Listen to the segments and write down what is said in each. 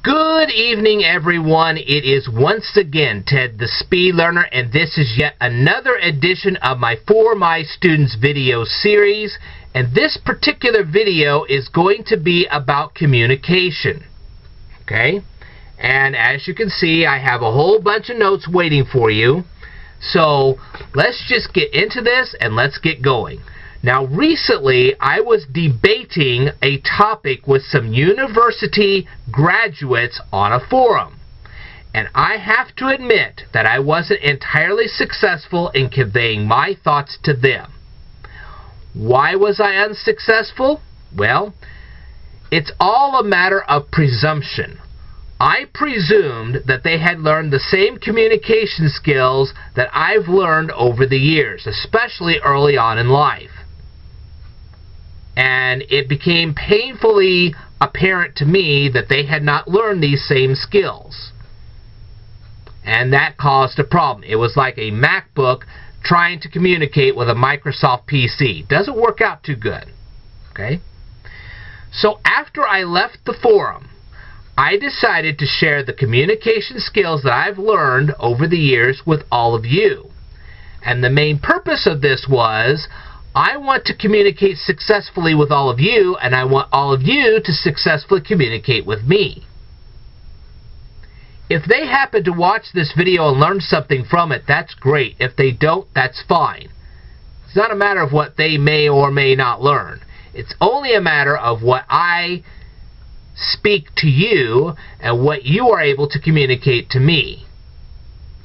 Good evening, everyone. It is once again Ted the Speed Learner, and this is yet another edition of my For My Students video series. And this particular video is going to be about communication. Okay? And as you can see, I have a whole bunch of notes waiting for you. So let's just get into this and let's get going. Now, recently, I was debating a topic with some university graduates on a forum. And I have to admit that I wasn't entirely successful in conveying my thoughts to them. Why was I unsuccessful? Well, it's all a matter of presumption. I presumed that they had learned the same communication skills that I've learned over the years, especially early on in life. And it became painfully apparent to me that they had not learned these same skills. And that caused a problem. It was like a MacBook trying to communicate with a Microsoft PC. Doesn't work out too good. Okay? So after I left the forum, I decided to share the communication skills that I've learned over the years with all of you. And the main purpose of this was, I want to communicate successfully with all of you, and I want all of you to successfully communicate with me. If they happen to watch this video and learn something from it, that's great. If they don't, that's fine. It's not a matter of what they may or may not learn. It's only a matter of what I speak to you and what you are able to communicate to me.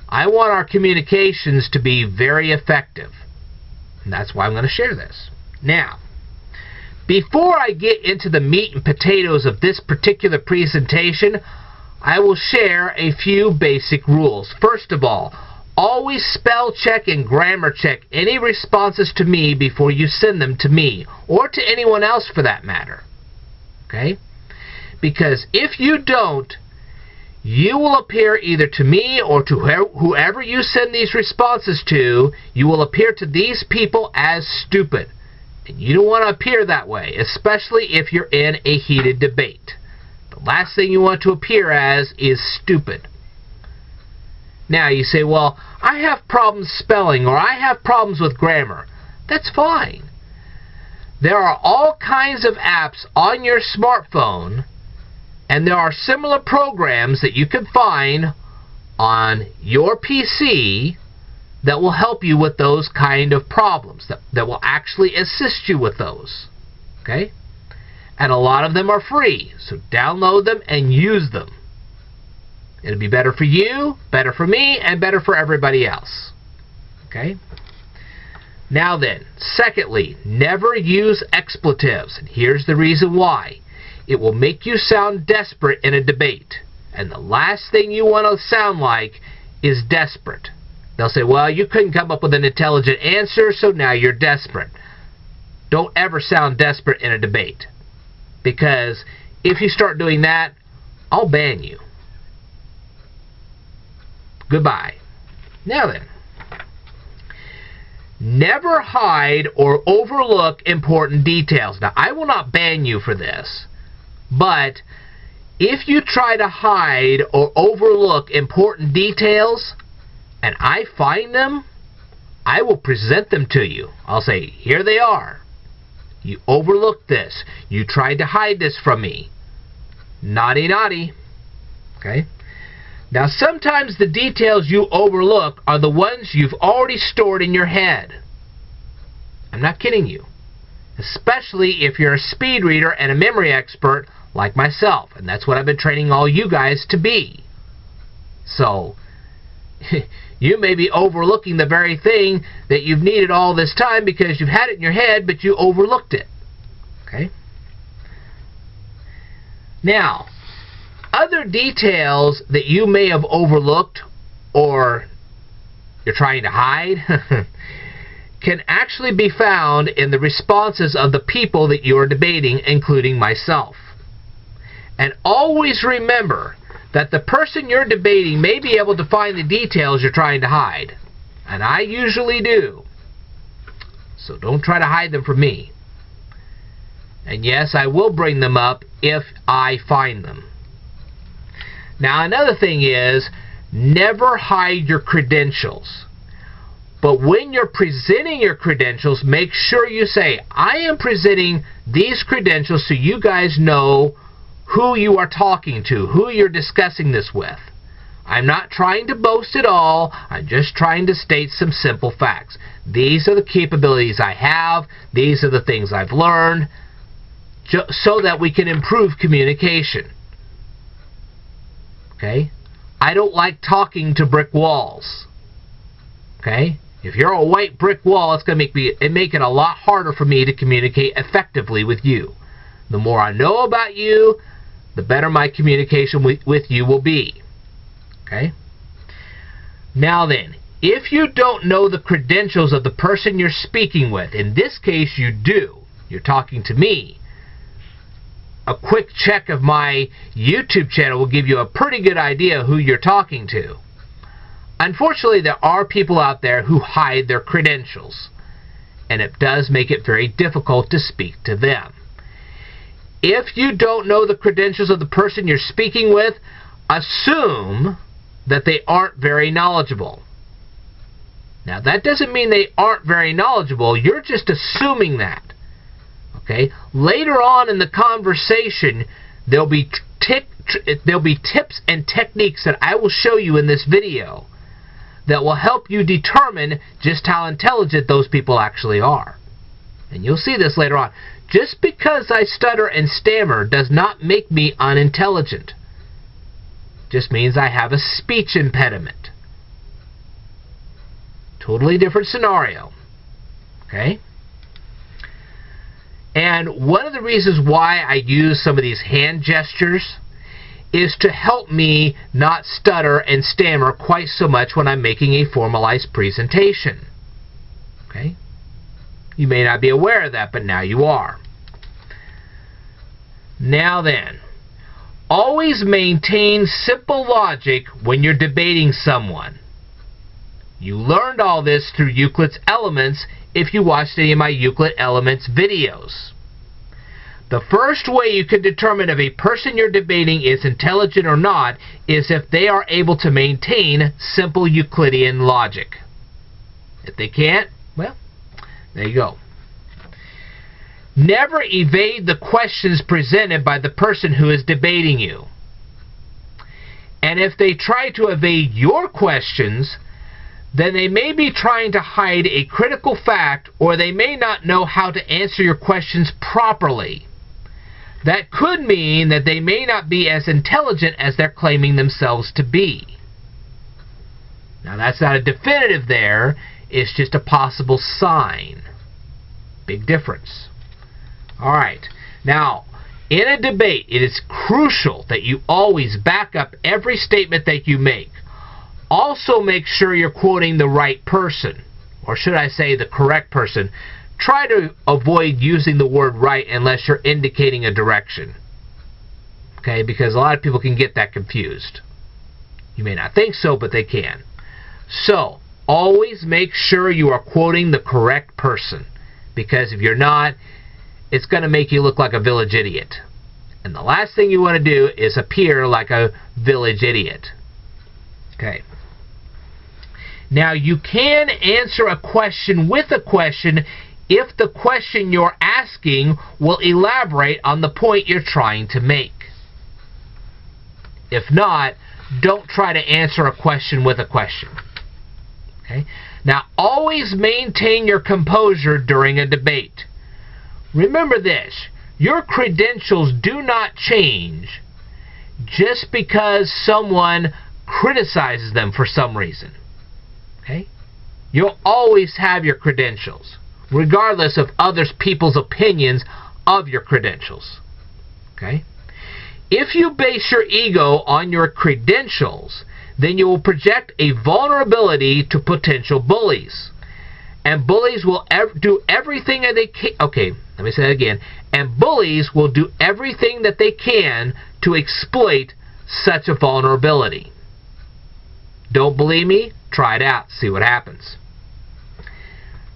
I want our communications to be very effective. And that's why I'm going to share this. Now, before I get into the meat and potatoes of this particular presentation, I will share a few basic rules. First of all, always spell check and grammar check any responses to me before you send them to me, or to anyone else for that matter. Okay? Because if you don't, you will appear either to me or to whoever you send these responses to, you will appear to these people as stupid. And you don't want to appear that way, especially if you're in a heated debate. The last thing you want to appear as is stupid. Now you say, well, I have problems spelling, or I have problems with grammar. That's fine. There are all kinds of apps on your smartphone, and there are similar programs that you can find on your PC that will help you with those kind of problems, that will actually assist you with those. Okay? And a lot of them are free, so download them and use them. It'll be better for you, better for me, and better for everybody else. Okay? Now then, secondly, never use expletives. And here's the reason why. It will make you sound desperate in a debate. And the last thing you want to sound like is desperate. They'll say, well, you couldn't come up with an intelligent answer, so now you're desperate. Don't ever sound desperate in a debate. Because if you start doing that, I'll ban you. Goodbye. Now then. Never hide or overlook important details. Now, I will not ban you for this. But if you try to hide or overlook important details, and I find them, I will present them to you. I'll say, here they are. You overlooked this. You tried to hide this from me. Naughty, naughty. Okay? Now, sometimes the details you overlook are the ones you've already stored in your head. I'm not kidding you. Especially if you're a speed reader and a memory expert like myself. And that's what I've been training all you guys to be. So, you may be overlooking the very thing that you've needed all this time because you've had it in your head, but you overlooked it. Okay? Now, other details that you may have overlooked or you're trying to hide can actually be found in the responses of the people that you are debating, including myself. And always remember that the person you're debating may be able to find the details you're trying to hide. And I usually do. So don't try to hide them from me. And yes, I will bring them up if I find them. Now, another thing is, never hide your credentials. But when you're presenting your credentials, make sure you say, I am presenting these credentials so you guys know who you are talking to, who you're discussing this with. I'm not trying to boast at all. I'm just trying to state some simple facts. These are the capabilities I have. These are the things I've learned, so that we can improve communication. Okay? I don't like talking to brick walls. Okay? If you're a white brick wall, it's going to make it a lot harder for me to communicate effectively with you. The more I know about you, the better my communication with you will be. Okay? Now then, if you don't know the credentials of the person you're speaking with, in this case you do, you're talking to me, a quick check of my YouTube channel will give you a pretty good idea who you're talking to. Unfortunately, there are people out there who hide their credentials, and it does make it very difficult to speak to them. If you don't know the credentials of the person you're speaking with, assume that they aren't very knowledgeable. Now, that doesn't mean they aren't very knowledgeable. You're just assuming that. Okay? Later on in the conversation, there'll be tips and techniques that I will show you in this video that will help you determine just how intelligent those people actually are. And you'll see this later on. Just because I stutter and stammer does not make me unintelligent. Just means I have a speech impediment. Totally different scenario. Okay? And one of the reasons why I use some of these hand gestures is to help me not stutter and stammer quite so much when I'm making a formalized presentation. Okay? You may not be aware of that, but now you are. Now then, always maintain simple logic when you're debating someone. You learned all this through Euclid's Elements if you watched any of my Euclid Elements videos. The first way you can determine if a person you're debating is intelligent or not is if they are able to maintain simple Euclidean logic. If they can't, well, there you go. Never evade the questions presented by the person who is debating you. And if they try to evade your questions, then they may be trying to hide a critical fact, or they may not know how to answer your questions properly. That could mean that they may not be as intelligent as they're claiming themselves to be. Now, that's not a definitive there. It's just a possible sign. Big difference. Alright. Now, in a debate, it is crucial that you always back up every statement that you make. Also, make sure you're quoting the right person. Or should I say the correct person. Try to avoid using the word right unless you're indicating a direction. Okay, because a lot of people can get that confused. You may not think so, but they can. So, always make sure you are quoting the correct person. Because if you're not, it's going to make you look like a village idiot. And the last thing you want to do is appear like a village idiot. Okay. Now, you can answer a question with a question if the question you're asking will elaborate on the point you're trying to make. If not, don't try to answer a question with a question. Okay? Now, always maintain your composure during a debate. Remember this, your credentials do not change just because someone criticizes them for some reason. Okay? You'll always have your credentials, regardless of other people's opinions of your credentials. Okay? If you base your ego on your credentials, then you will project a vulnerability to potential bullies. And bullies will do everything that they can. Okay, let me say that again. And bullies will do everything that they can to exploit such a vulnerability. Don't believe me? Try it out. See what happens.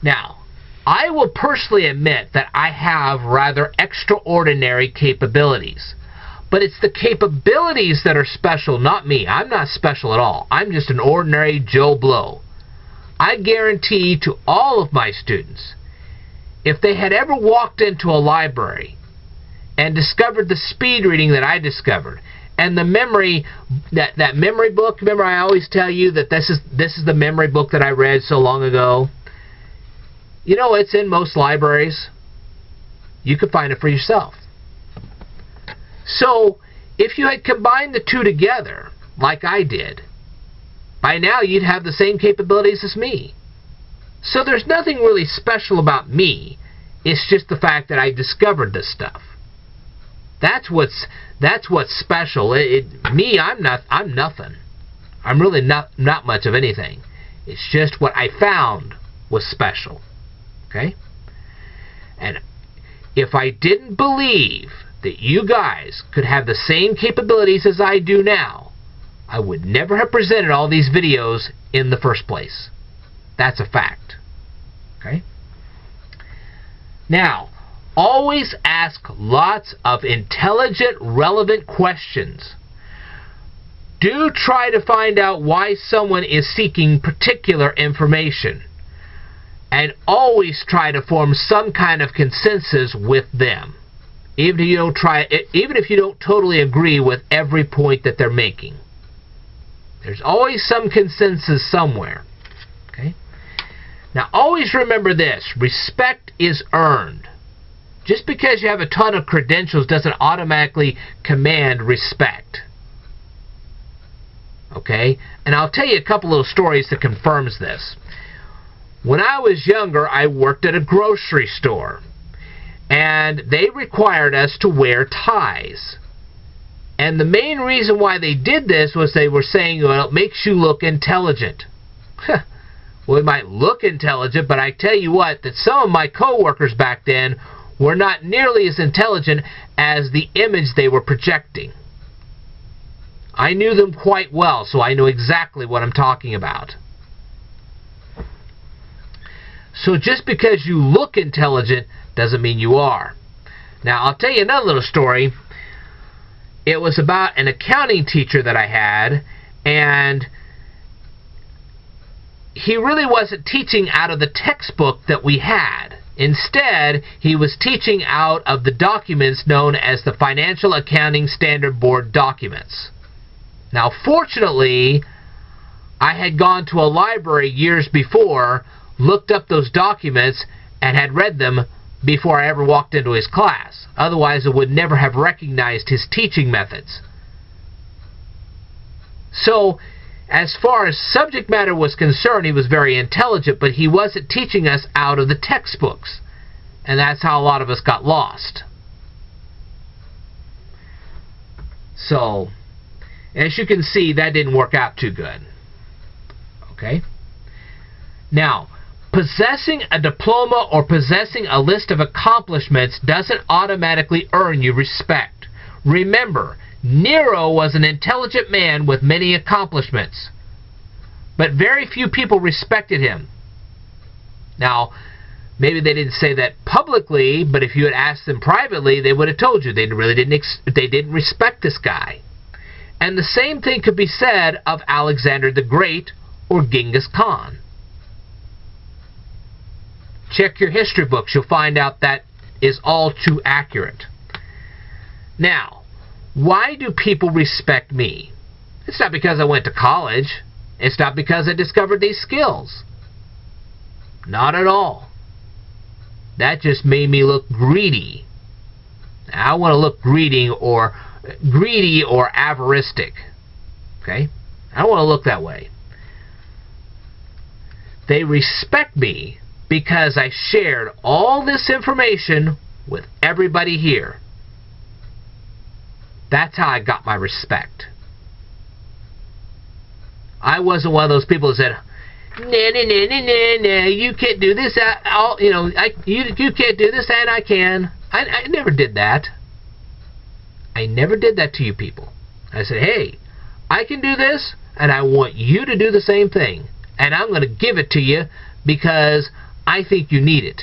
Now, I will personally admit that I have rather extraordinary capabilities. But it's the capabilities that are special, not me. I'm not special at all. I'm just an ordinary Joe Blow. I guarantee to all of my students, if they had ever walked into a library and discovered the speed reading that I discovered, and the memory, that memory book, remember I always tell you that this is the memory book that I read so long ago. You know, it's in most libraries. You can find it for yourself. So, if you had combined the two together, like I did, by now you'd have the same capabilities as me. So there's nothing really special about me. It's just the fact that I discovered this stuff. That's what's special. Me, I'm nothing. I'm really not much of anything. It's just what I found was special. Okay? And if I didn't believe that you guys could have the same capabilities as I do now, I would never have presented all these videos in the first place. That's a fact. Okay? Now, always ask lots of intelligent, relevant questions. Do try to find out why someone is seeking particular information. And always try to form some kind of consensus with them. Even if you don't totally agree with every point that they're making. There's always some consensus somewhere. Okay? Now always remember this. Respect is earned. Just because you have a ton of credentials doesn't automatically command respect. Okay? And I'll tell you a couple little stories that confirms this. When I was younger, I worked at a grocery store. And they required us to wear ties. And the main reason why they did this was they were saying, well, it makes you look intelligent. Well, it might look intelligent, but I tell you what, that some of my co-workers back then were not nearly as intelligent as the image they were projecting. I knew them quite well, so I know exactly what I'm talking about. So just because you look intelligent doesn't mean you are. Now, I'll tell you another little story. It was about an accounting teacher that I had, and he really wasn't teaching out of the textbook that we had. Instead, he was teaching out of the documents known as the Financial Accounting Standard Board documents. Now, fortunately, I had gone to a library years before, looked up those documents, and had read them before I ever walked into his class. Otherwise, I would never have recognized his teaching methods. So, as far as subject matter was concerned, he was very intelligent, but he wasn't teaching us out of the textbooks. And that's how a lot of us got lost. So, as you can see, that didn't work out too good. Okay? Now, possessing a diploma or possessing a list of accomplishments doesn't automatically earn you respect. Remember, Nero was an intelligent man with many accomplishments, but very few people respected him. Now, maybe they didn't say that publicly, but if you had asked them privately, they would have told you they didn't respect this guy. And the same thing could be said of Alexander the Great or Genghis Khan. Check your history books. You'll find out that is all too accurate. Now, why do people respect me? It's not because I went to college. It's not because I discovered these skills. Not at all. That just made me look greedy. I want to look greedy or avaristic. Okay? I don't want to look that way. They respect me because I shared all this information with everybody here. That's how I got my respect. I wasn't one of those people that said, nah, you can't do this. You can't do this, and I can. I never did that. I never did that to you people. I said, hey, I can do this, and I want you to do the same thing. And I'm going to give it to you because I think you need it.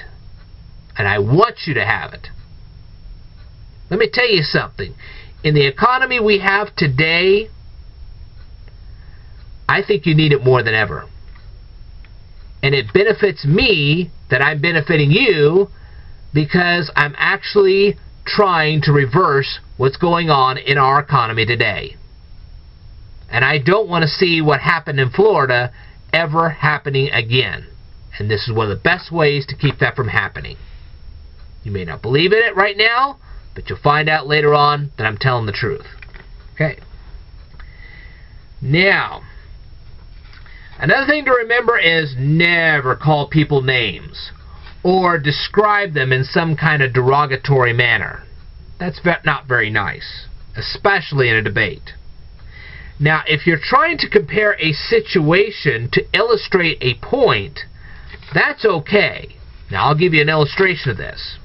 And I want you to have it. Let me tell you something. in the economy we have today, I think you need it more than ever. And it benefits me that I'm benefiting you because I'm actually trying to reverse what's going on in our economy today. And I don't want to see what happened in Florida ever happening again. And this is one of the best ways to keep that from happening. You may not believe in it right now, but you'll find out later on that I'm telling the truth. Okay. Now, another thing to remember is never call people names or describe them in some kind of derogatory manner. That's not very nice, especially in a debate. Now, if you're trying to compare a situation to illustrate a point, that's okay. Now, I'll give you an illustration of this.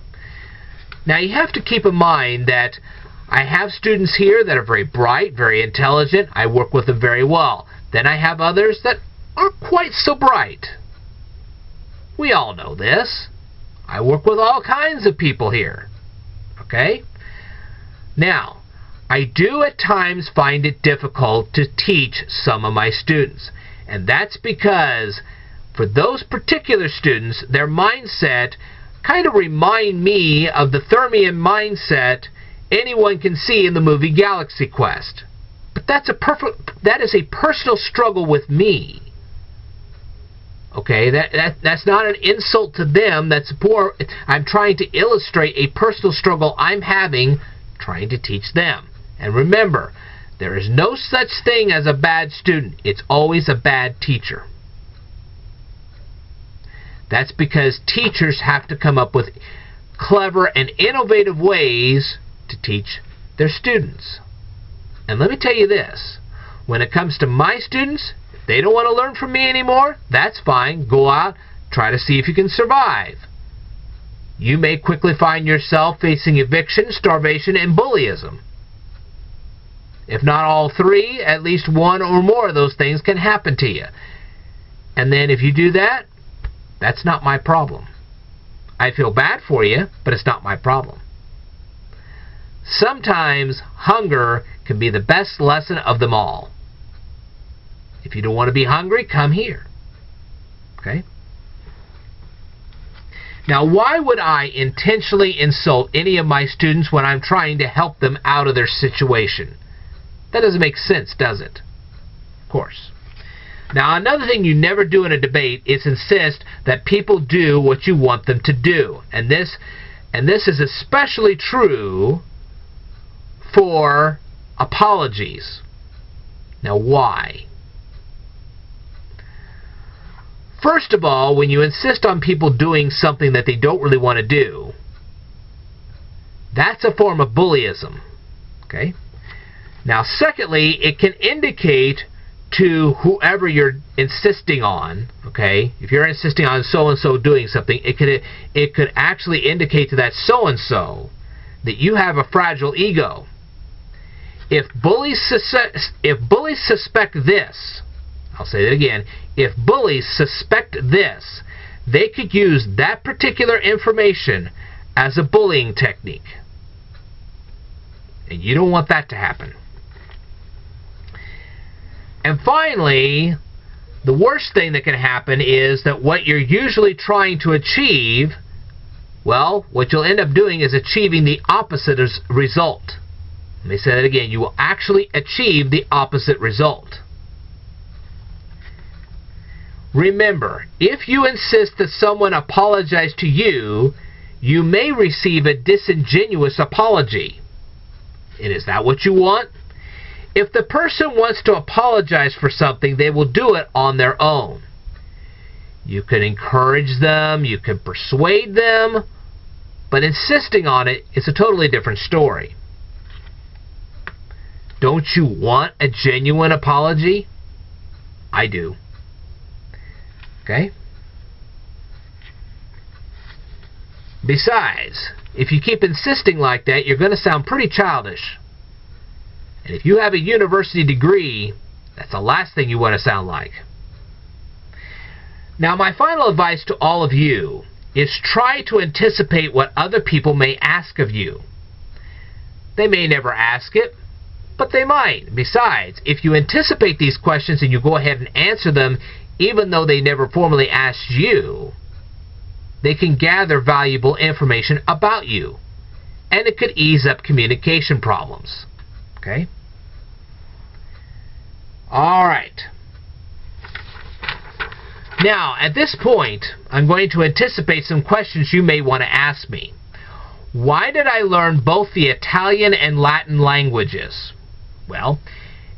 Now, you have to keep in mind that I have students here that are very bright, very intelligent. I work with them very well. Then I have others that aren't quite so bright. We all know this. I work with all kinds of people here. Okay? Now, I do at times find it difficult to teach some of my students. And that's because for those particular students, their mindset kind of remind me of the Thermian mindset anyone can see in the movie Galaxy Quest. But that is a personal struggle with me. Okay, that's not an insult to them. That's poor. I'm trying to illustrate a personal struggle I'm having trying to teach them. And remember, there is no such thing as a bad student. It's always a bad teacher. That's because teachers have to come up with clever and innovative ways to teach their students. And let me tell you this, when it comes to my students, if they don't want to learn from me anymore, that's fine. Go out, try to see if you can survive. You may quickly find yourself facing eviction, starvation, and bullyism. If not all three, at least one or more of those things can happen to you. And then if you do that, that's not my problem. I feel bad for you, but it's not my problem. Sometimes hunger can be the best lesson of them all. If you don't want to be hungry, come here. Okay? Now, why would I intentionally insult any of my students when I'm trying to help them out of their situation? That doesn't make sense, does it? Of course. Now, another thing you never do in a debate is insist that people do what you want them to do. And this is especially true for apologies. Now, why? First of all, when you insist on people doing something that they don't really want to do, that's a form of bullyism. Okay? Now, secondly, it can indicate to whoever you're insisting on, okay? If you're insisting on so-and-so doing something, it could actually indicate to that so-and-so that you have a fragile ego. If bullies suspect this, I'll say that again, if bullies suspect this, they could use that particular information as a bullying technique. And you don't want that to happen. And finally, the worst thing that can happen is that what you're usually trying to achieve, well, what you'll end up doing is achieving the opposite result. Let me say that again. You will actually achieve the opposite result. Remember, if you insist that someone apologize to you, you may receive a disingenuous apology. And is that what you want? If the person wants to apologize for something, they will do it on their own. You can encourage them, you can persuade them, but insisting on it is a totally different story. Don't you want a genuine apology? I do. Okay? Besides, if you keep insisting like that, you're going to sound pretty childish. And if you have a university degree, that's the last thing you want to sound like. Now, my final advice to all of you is try to anticipate what other people may ask of you. They may never ask it, but they might. Besides, if you anticipate these questions and you go ahead and answer them, even though they never formally asked you, they can gather valuable information about you. And it could ease up communication problems. Okay? Alright. Now, at this point, I'm going to anticipate some questions you may want to ask me. Why did I learn both the Italian and Latin languages? Well,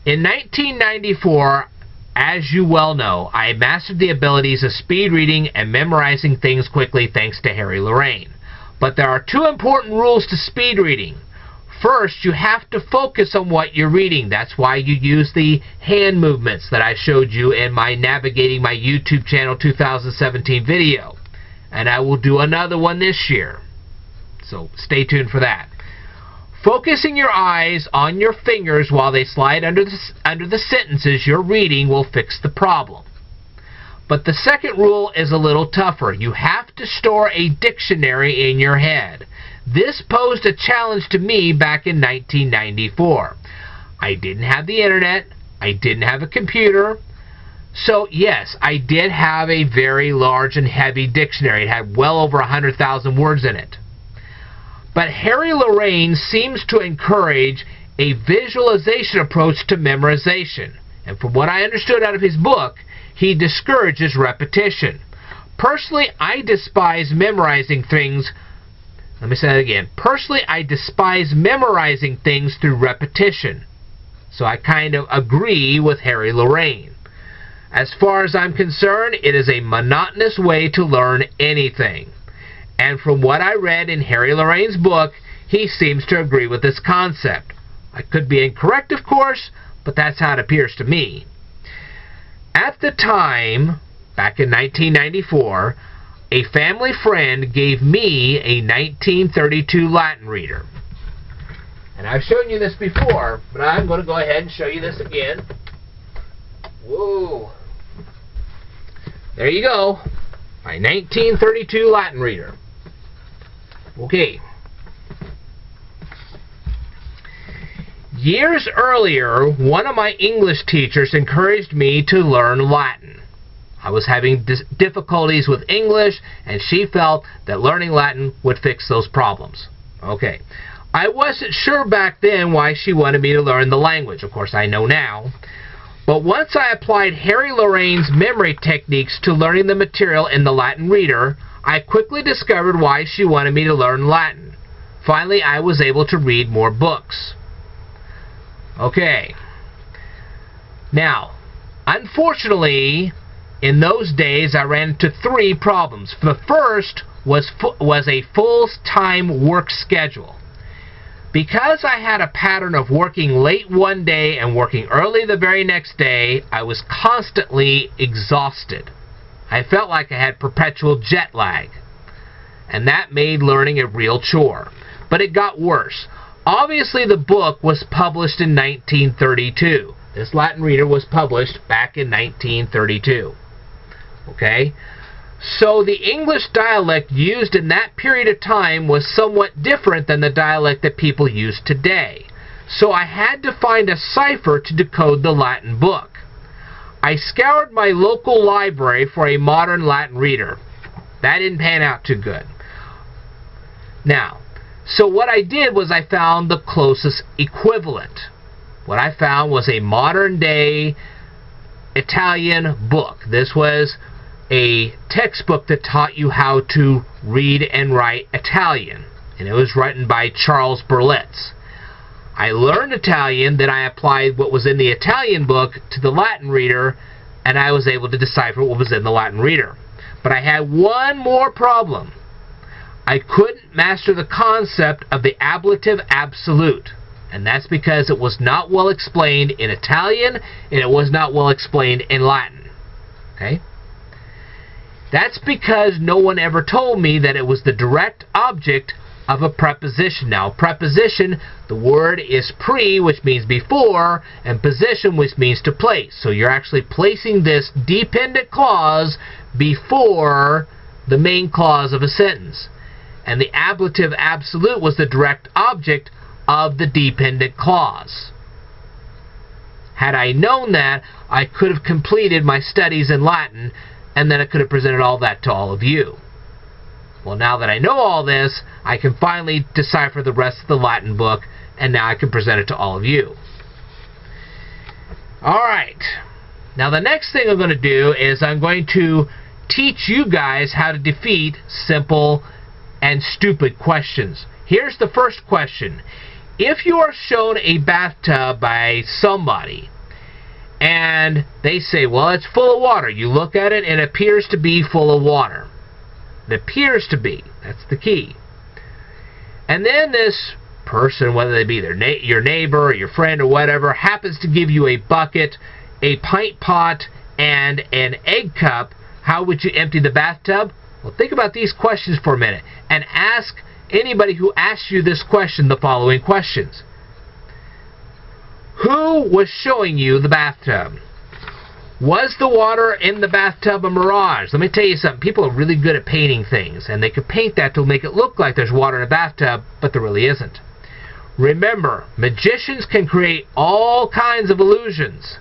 in 1994, as you well know, I mastered the abilities of speed reading and memorizing things quickly thanks to Harry Lorayne. But there are two important rules to speed reading. First, you have to focus on what you're reading. That's why you use the hand movements that I showed you in my Navigating My YouTube Channel 2017 video. And I will do another one this year. So stay tuned for that. Focusing your eyes on your fingers while they slide under the sentences you're reading will fix the problem. But the second rule is a little tougher. You have to store a dictionary in your head. This posed a challenge to me back in 1994. I didn't have the internet. I didn't have a computer. So yes, I did have a very large and heavy dictionary. It had well over 100,000 words in it. But Harry Lorayne seems to encourage a visualization approach to memorization. And from what I understood out of his book, he discourages repetition. Personally, I despise memorizing things. Let me say that again. Personally, I despise memorizing things through repetition. So I kind of agree with Harry Lorayne. As far as I'm concerned, it is a monotonous way to learn anything. And from what I read in Harry Lorayne's book, he seems to agree with this concept. I could be incorrect, of course, but that's how it appears to me. At the time, back in 1994, a family friend gave me a 1932 Latin reader. And I've shown you this before, but I'm going to go ahead and show you this again. Whoa. There you go. My 1932 Latin reader. Okay. Years earlier, one of my English teachers encouraged me to learn Latin. I was having difficulties with English, and she felt that learning Latin would fix those problems. Okay. I wasn't sure back then why she wanted me to learn the language. Of course, I know now. But once I applied Harry Lorayne's memory techniques to learning the material in the Latin reader, I quickly discovered why she wanted me to learn Latin. Finally, I was able to read more books. Okay. Now, unfortunately, in those days, I ran into three problems. The first was a full-time work schedule. Because I had a pattern of working late one day and working early the very next day, I was constantly exhausted. I felt like I had perpetual jet lag. And that made learning a real chore. But it got worse. Obviously, the book was published in 1932. This Latin reader was published back in 1932. Okay? So the English dialect used in that period of time was somewhat different than the dialect that people use today. So I had to find a cipher to decode the Latin book. I scoured my local library for a modern Latin reader. That didn't pan out too good. Now, so what I did was I found the closest equivalent. What I found was a modern-day Italian book. This was a textbook that taught you how to read and write Italian. And it was written by Charles Berlitz. I learned Italian, then I applied what was in the Italian book to the Latin reader, and I was able to decipher what was in the Latin reader. But I had one more problem. I couldn't master the concept of the ablative absolute. And that's because it was not well explained in Italian, and it was not well explained in Latin. Okay? That's because no one ever told me that it was the direct object of a preposition. Now, preposition, the word is pre, which means before, and position, which means to place. So you're actually placing this dependent clause before the main clause of a sentence. And the ablative absolute was the direct object, of the dependent clause. Had I known that, I could have completed my studies in Latin, and then I could have presented all that to all of you. Well, now that I know all this, I can finally decipher the rest of the Latin book, and now I can present it to all of you. Alright, now the next thing I'm going to do is I'm going to teach you guys how to defeat simple and stupid questions. Here's the first question. If you are shown a bathtub by somebody, and they say, well, it's full of water. You look at it and it appears to be full of water. It appears to be. That's the key. And then this person, whether they be your neighbor or your friend or whatever, happens to give you a bucket, a pint pot, and an egg cup. How would you empty the bathtub? Well, think about these questions for a minute and ask anybody who asks you this question the following questions. Who was showing you the bathtub? Was the water in the bathtub a mirage? Let me tell you something. People are really good at painting things, and they could paint that to make it look like there's water in a bathtub, but there really isn't. Remember, magicians can create all kinds of illusions.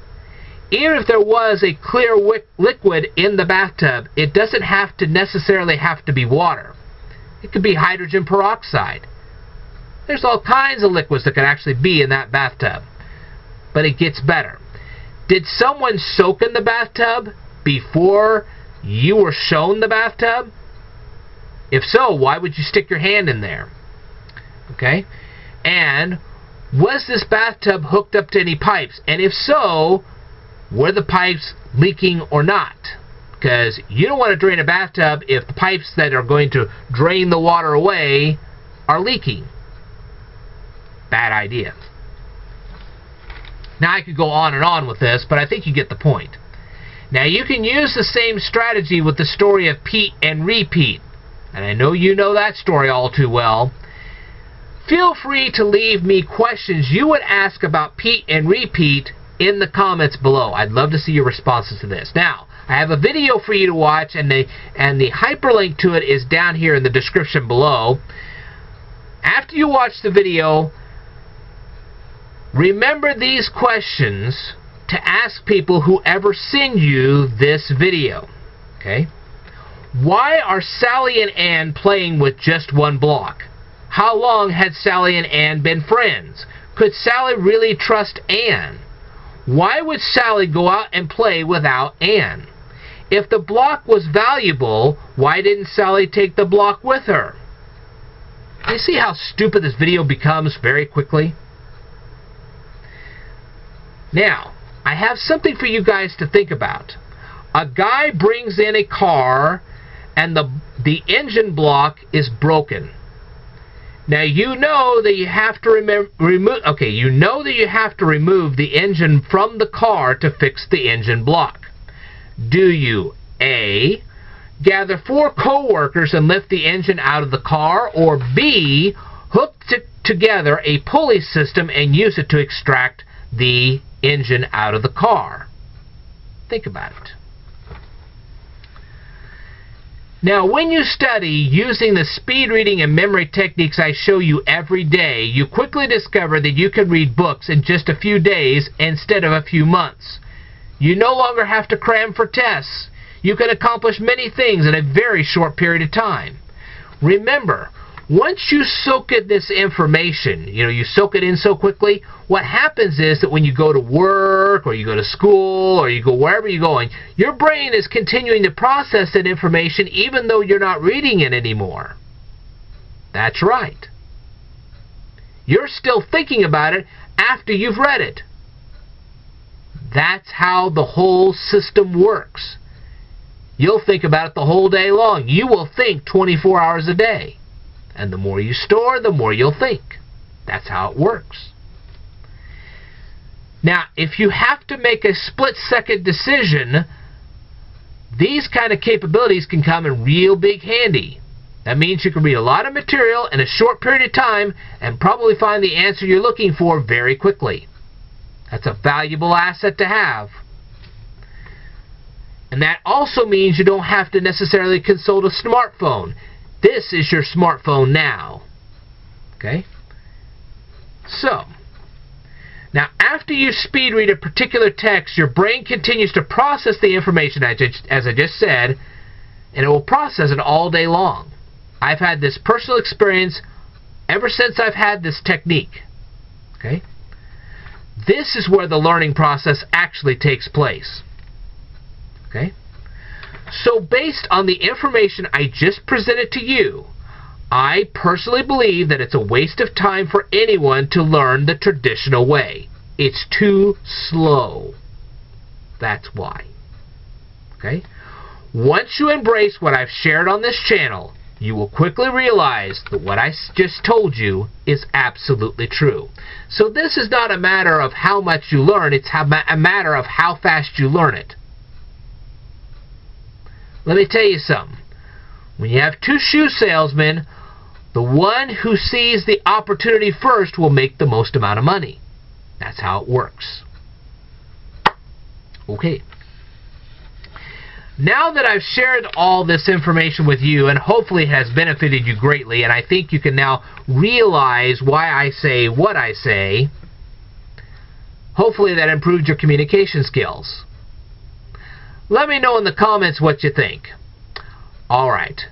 Even if there was a clear liquid in the bathtub, it doesn't have to necessarily have to be water. It could be hydrogen peroxide. There's all kinds of liquids that could actually be in that bathtub. But it gets better. Did someone soak in the bathtub before you were shown the bathtub? If so, why would you stick your hand in there? Okay? And was this bathtub hooked up to any pipes? And if so, were the pipes leaking or not? Because you don't want to drain a bathtub if the pipes that are going to drain the water away are leaking. Bad idea. Now I could go on and on with this, but I think you get the point. Now you can use the same strategy with the story of Pete and Repeat. And I know you know that story all too well. Feel free to leave me questions you would ask about Pete and Repeat in the comments below. I'd love to see your responses to this. Now, I have a video for you to watch, and the hyperlink to it is down here in the description below. After you watch the video, remember these questions to ask people who ever send you this video. Okay? Why are Sally and Ann playing with just one block? How long had Sally and Ann been friends? Could Sally really trust Ann? Why would Sally go out and play without Ann? If the block was valuable, why didn't Sally take the block with her? You see how stupid this video becomes very quickly? Now, I have something for you guys to think about. A guy brings in a car and the engine block is broken. Now you know that you have to remove the engine from the car to fix the engine block. Do you A, gather 4 co-workers and lift the engine out of the car, or B, hook together a pulley system and use it to extract the engine out of the car? Think about it. Now, when you study using the speed reading and memory techniques I show you every day, you quickly discover that you can read books in just a few days instead of a few months. You no longer have to cram for tests. You can accomplish many things in a very short period of time. Remember, once you soak in this information, you soak it in so quickly, what happens is that when you go to work, or you go to school, or you go wherever you're going, your brain is continuing to process that information even though you're not reading it anymore. That's right. You're still thinking about it after you've read it. That's how the whole system works. You'll think about it the whole day long. You will think 24 hours a day. And the more you store, the more you'll think. That's how it works. Now, if you have to make a split-second decision, these kind of capabilities can come in real big handy. That means you can read a lot of material in a short period of time and probably find the answer you're looking for very quickly. That's a valuable asset to have. And that also means you don't have to necessarily consult a smartphone. This is your smartphone now. Okay? So, now after you speed read a particular text, your brain continues to process the information, as I just said, and it will process it all day long. I've had this personal experience ever since I've had this technique. Okay? This is where the learning process actually takes place. Okay? So based on the information I just presented to you, I personally believe that it's a waste of time for anyone to learn the traditional way. It's too slow. That's why. Okay? Once you embrace what I've shared on this channel, you will quickly realize that what I just told you is absolutely true. So this is not a matter of how much you learn, it's a matter of how fast you learn it. Let me tell you something. When you have two shoe salesmen, the one who sees the opportunity first will make the most amount of money. That's how it works. Okay. Now that I've shared all this information with you, and hopefully it has benefited you greatly, and I think you can now realize why I say what I say, hopefully that improved your communication skills. Let me know in the comments what you think. Alright,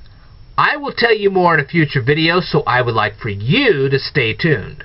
I will tell you more in a future video, so I would like for you to stay tuned.